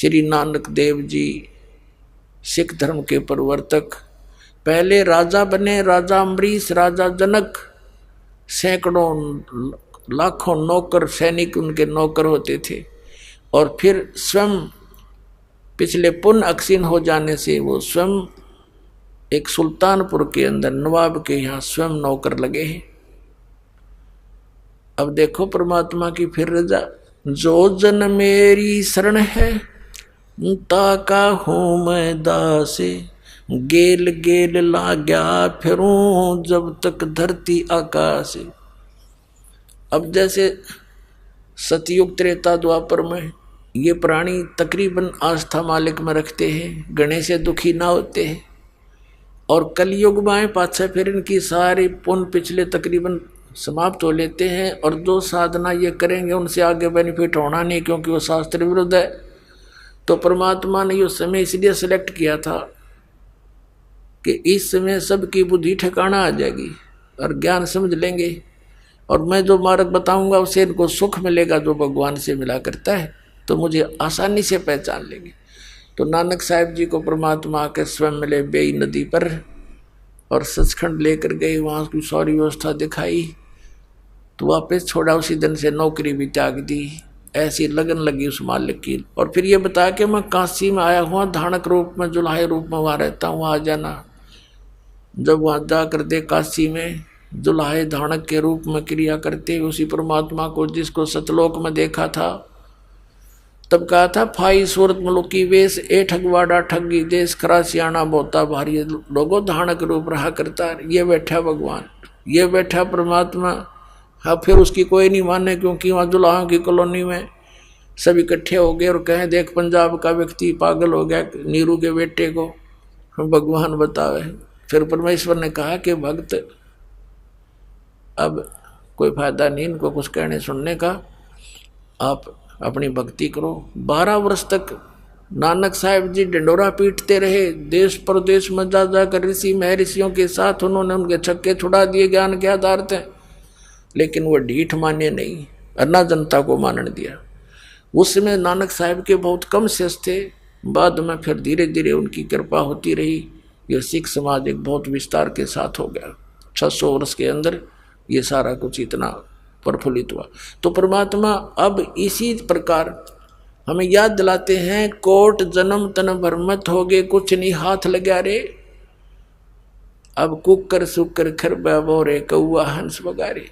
श्री नानक देव जी सिख धर्म के प्रवर्तक, पहले राजा बने, राजा अम्बरीश, राजा जनक, सैकड़ों लाखों नौकर सैनिक उनके नौकर होते थे। और फिर स्वयं पिछले पुण्य अक्षीण हो जाने से वो स्वयं एक सुल्तानपुर के अंदर नवाब के यहाँ स्वयं नौकर लगे हैं। अब देखो परमात्मा की फिर रजा, जो जन मेरी शरण है ताका हूँ मैं दासे, गेल गेल लाग्या फिरूं जब तक धरती आकाश। अब जैसे सतयुग त्रेता द्वापर में ये प्राणी तकरीबन आस्था मालिक में रखते हैं, गणे से दुखी ना होते हैं, और कलयुग में पाछे फिर इनकी सारी पुण्य पिछले तकरीबन समाप्त हो लेते हैं, और जो साधना ये करेंगे उनसे आगे बेनिफिट होना नहीं, क्योंकि वो शास्त्र विरुद्ध है। तो परमात्मा ने ये समय इसलिए सिलेक्ट किया था कि इस समय सबकी बुद्धि ठिकाना आ जाएगी और ज्ञान समझ लेंगे, और मैं जो मार्ग बताऊंगा उससे इनको सुख मिलेगा जो भगवान से मिला करता है, तो मुझे आसानी से पहचान लेंगे। तो नानक साहब जी को परमात्मा के स्वयं मिले बेई नदी पर, और सचखंड लेकर गए, वहाँ की सारी व्यवस्था दिखाई, तो वापस छोड़ा। उसी दिन से नौकरी भी त्याग दी। ऐसी लगन लगी उस मालिक की। और फिर ये बताया कि मैं काशी में आया हुआ, धानक रूप में, जुलाहे रूप में वहाँ रहता हूँ, आ जाना। जब वहाँ जाकर दे काशी में जुलाहे धानक के रूप में क्रिया करते उसी परमात्मा को जिसको सतलोक में देखा था, तब कहा था फाई सूरत मलुकी वेश ए ठगवाड़ा ठगी देश खरा सियाना बोता भारी, लोगों धानक रूप रहा करता। ये बैठा भगवान, ये बैठा परमात्मा। हाँ, फिर उसकी कोई नहीं माने, क्योंकि वहाँ जुलाहों की कॉलोनी में सब इकट्ठे हो गए और कहें देख पंजाब का व्यक्ति पागल हो गया नीरू के बेटे को भगवान बतावे। फिर परमेश्वर ने कहा कि भक्त अब कोई फायदा नहीं इनको कुछ कहने सुनने का, आप अपनी भक्ति करो। 12 वर्ष तक नानक साहब जी डंडोरा पीटते रहे, देश प्रदेश में जा जाकर ऋषि महर्षियों के साथ उन्होंने उनके छक्के छुड़ा दिए ज्ञान के आधार थे, लेकिन वो ढीठ माने नहीं, अन्ना जनता को मानने दिया। उस समय नानक साहब के बहुत कम शिष्य थे, बाद में फिर धीरे धीरे उनकी कृपा होती रही। ये सिख समाज एक बहुत विस्तार के साथ हो गया। 600 वर्ष के अंदर ये सारा कुछ इतना प्रफुल्लित हुआ। तो परमात्मा अब इसी प्रकार हमें याद दिलाते हैं, कोट जन्म तन भरमत हो गए कुछ नहीं हाथ लगा रे, अब कुकर सुकर खरबा बोरे कौआ हंस बगारे।